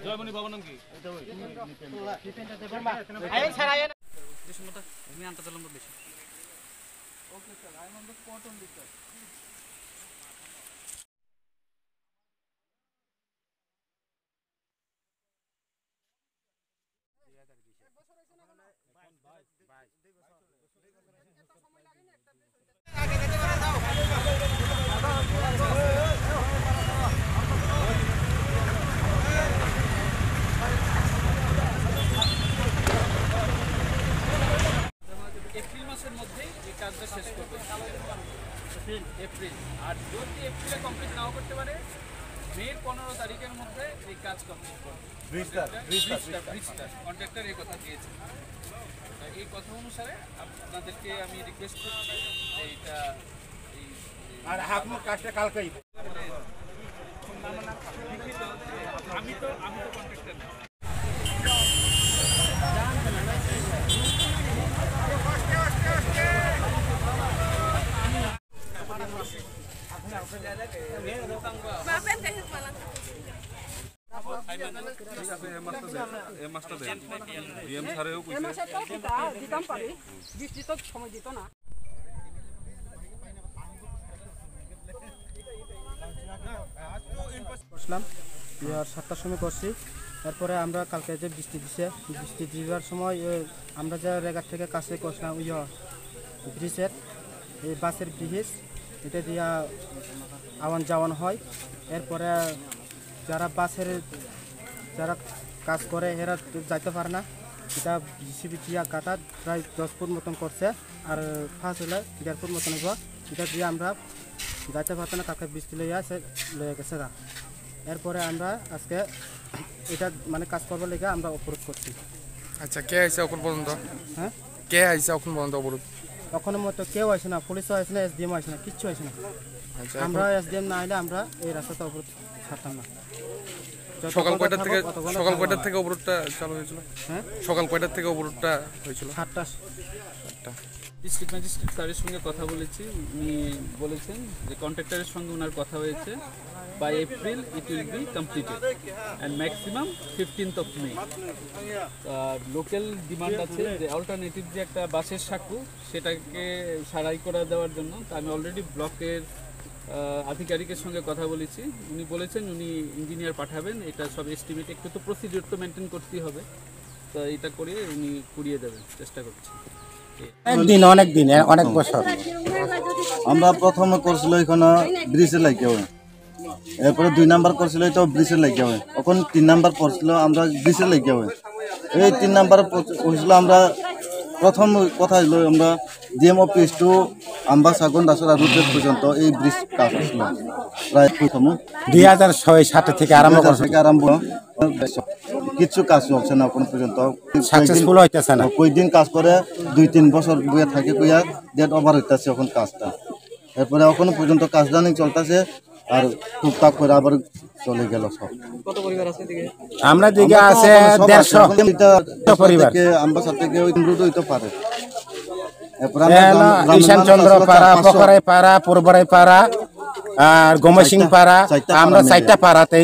জয়মণি বাবার নাম কি? এপ্রিল মাসের মধ্যেই এই কাজটা শেষ করবে, এপ্রিল। আর যদি এপ্রিলে কমপ্লিট নাও করতে পারে, মের 15 তারিখের মধ্যে এই কাজ কমপ্লিট করবে। কন্ট্রাক্টর এই কথা দিয়েছে। এই কথা অনুসারে আপনাদেরকে আমি রিকোয়েস্ট করছি এইটা আর আপনার কাজটা কালকেই আমি তো কন্ট্রাক্টর না। বসলাম 7টার সময় করছি। তারপরে আমরা কালকে যে বৃষ্টি দিবার সময় আমরা যে রেগার থেকে কাছে করছিলাম ওই ব্রিজের, এই বাসের ব্রিজ, এটা দিয়া আওয়ান যাওয়ান হয়। এরপরে যারা বাসের যারা কাজ করে এরা যাইতে পারে না, এটা জিসিবি দিয়া গাঁথা প্রায় 10 ফুট মতন করছে, আর ফার্স্ট হলে 1.5 ফুট মতন হইব। এটা দিয়ে আমরা যাইতে পারতো না, কাকে বৃষ্টি লয়ে গেছে গা। এরপরে আমরা আজকে এটা মানে কাজ করবার লেগে আমরা অবরোধ করছি। আচ্ছা, কে আইছে এখন পর্যন্ত? হ্যাঁ, কে আইছে এখন পর্যন্ত অবরোধ? এখনের মতো কেউ আসে না, পুলিশও আসে না, এসডিএম আসে না, কিচ্ছু আসে না। আচ্ছা, আমরা এসডিএম না আইলে আমরা এই রাস্তাতে অবরোধ ছাড়তাম না। সকাল কয়টার থেকে অবরোধটা চালু হয়েছিল? হ্যাঁ, সকাল কয়টার থেকে অবরোধটা হয়েছিল? 7টা। ডিস্ট্রিক্ট ম্যাজিস্ট্রেট স্যারের সঙ্গে কথা বলেছি, উনি বলেছেন যে কন্ট্রাক্টরের সঙ্গে ওনার কথা হয়েছে, by April it will be completed and maximum 15th of May। Local demand আছে যে অল্টারনেটিভ যে একটা বাসের সাঁকু, সেটাকে সারাই করে দেওয়ার জন্য আমি অলরেডি ব্লকের আধিকারিকের সঙ্গে কথা বলেছি। উনি বলেছেন উনি ইঞ্জিনিয়ার পাঠাবেন, এটা সব এস্টিমেট, একটু তো প্রসিডিউর তো মেনটেন করতেই হবে, তো এটা করে উনি করিয়ে দেবেন, চেষ্টা করছি। অনেক বছর আমরা প্রথমে করছিল এখানে ব্রিজের লাগিয়ে হয়, এরপরে 2 নাম্বার করছিল তো ব্রিজের লাগিয়ে হয়, এখন 3 নাম্বার করছিল আমরা ব্রিজের লাগিয়ে হয়। এই 3 নাম্বার হয়েছিল আমরা প্রথম কথা হইল আমরা DM office to আম্বাসাগর Dasra root পর্যন্ত এই ব্রিজ কাজ হয়েছিল প্রায় প্রথম 2006-7 থেকে আরম্ভ কিছু কাজ হচ্ছে না এখন পর্যন্ত, সাকসেসফুল হইতেছে না। কয়েকদিন কাজ করে 2-3 বছর বইয়া থাকে কইয়া ডেট ওভার হইতেছে এখন কাজটা। এরপরে এখনো পর্যন্ত কাজ রানিং চলতেছে, আর টুকটাক করে আবার চলে গেল সব। কত পরিবার আছে দিকে? আমরা দিকে আছে 150 পরিবার। আম্বাসা থেকে ওই রুট হইতে পারে। এরপরে ঈশান চন্দ্র পাড়া, পকরাই পাড়া, পূর্বরাই পাড়া আর গমসিং পাড়া, আমরা 4টা পাড়াতে